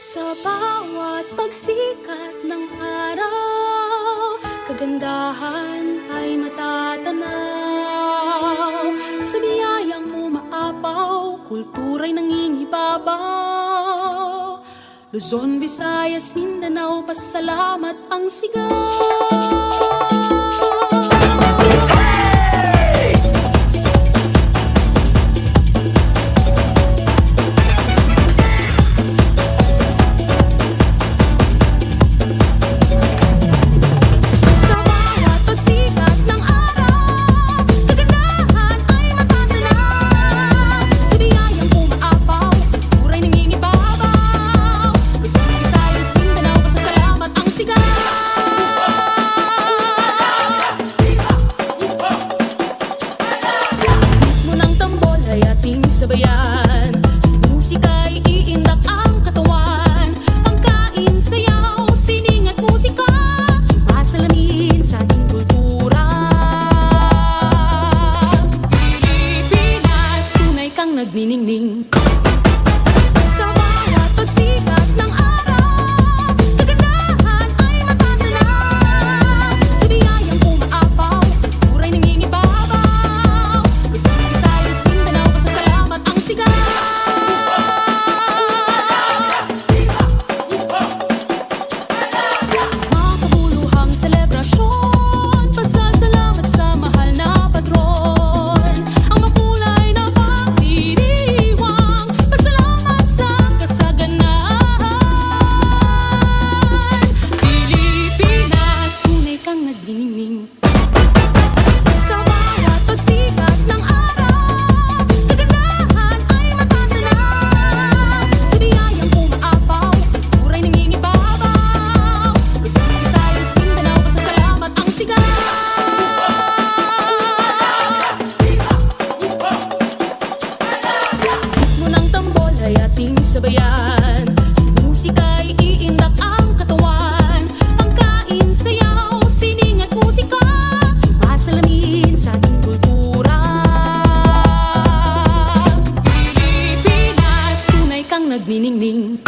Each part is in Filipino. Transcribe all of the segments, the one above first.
Sa bawat pagsikat ng araw, kagandahan ay matatanaw. Sa biyayang umaapaw, kultura'y nangingibabaw. Luzon, Visayas, Mindanao, pasasalamat ang sigaw. Sabayan, sa musika'y iindak ang katawan. Pangkain, sayaw, sining at musika, sumasalamin sa ating kultura. Pilipinas, tunay kang nagniningning. Sa bawat pagsikat ng araw, kagandahan ay matatanaw. Sa biyayang umaapaw, kultura'y nangingibabaw. Luzon, Visayas, Mindanao, pasasalamat ang sigaw. Makabuluhang selebrasyon, pasasalamat sa mahal na patron. Ang makulay na pagdiriwang, pasalamat sa kasaganahan. Pilipinas, tunay kang nagniningning. Sa bawat pagsikat ng araw, kagandahan ay matatanaw. Sa biyayang umaapaw, kultura'y nangingibabaw. Luzon, Visayas, Mindanao, pasasalamat ang sigaw. Ritmo ng tambol ay ating sabayan, sa musika'y iindak ang katawan. Pangkain, sayaw, sining at musika, sumasalamin sa ating kultura. Pilipinas, tunay kang nagniningning.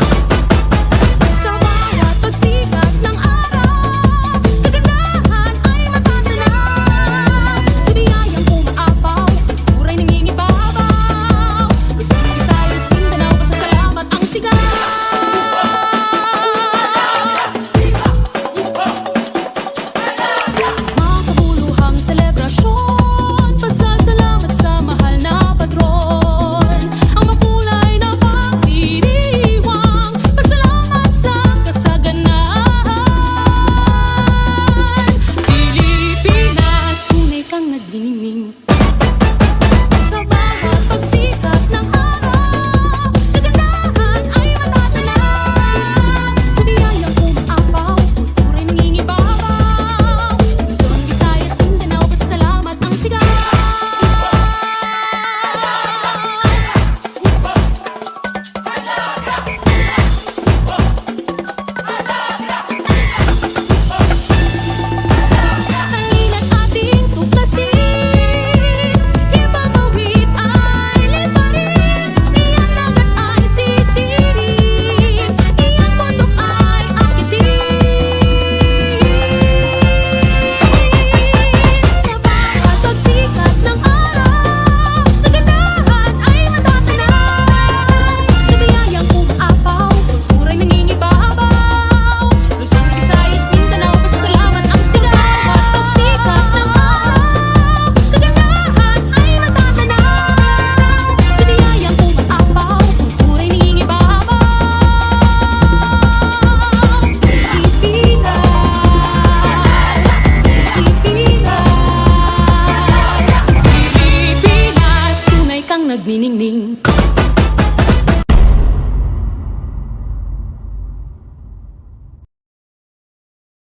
Sa bawat pagsikat ng araw, kagandahan ay matatanaw. Sa biyayang umaapaw, kultura'y nangingibabaw. Luzon, Visayas, Mindanao, pasasalamat ang sigaw. Makabuluhang selebrasyon, pasasalamat sa mahal na patron. Ang makulay na pagdiriwang, pasalamat sa kasaganahan. Pilipinas, tunay kang nagniningning. Sa bawat pagsikat ng araw, kagandahan ay matatanaw. Sa biyayang umaapaw, kultura'y nangingibabaw. Luzon, Visayas, Mindanao, pasasalamat ang sigaw. Halina't ating tuklasin, hipagawid ay liparin. Iyang dagat ay sisirin, iyang bundok ay akitin. Sa bawat pagsikat ng araw, kagandahan ay matatanaw. Sa biyayang umaapaw, kultura'y nangingibabaw. Luzon, Visayas, Mindanao, pasasalamat ang sigaw. Pagsikat ng araw, kagandahan ay matatanaw. Sa biyayang umaapaw, kultura'y nangingibabaw. Pilipinas, Pilipinas, Pilipinas, tunay kang nagniningning.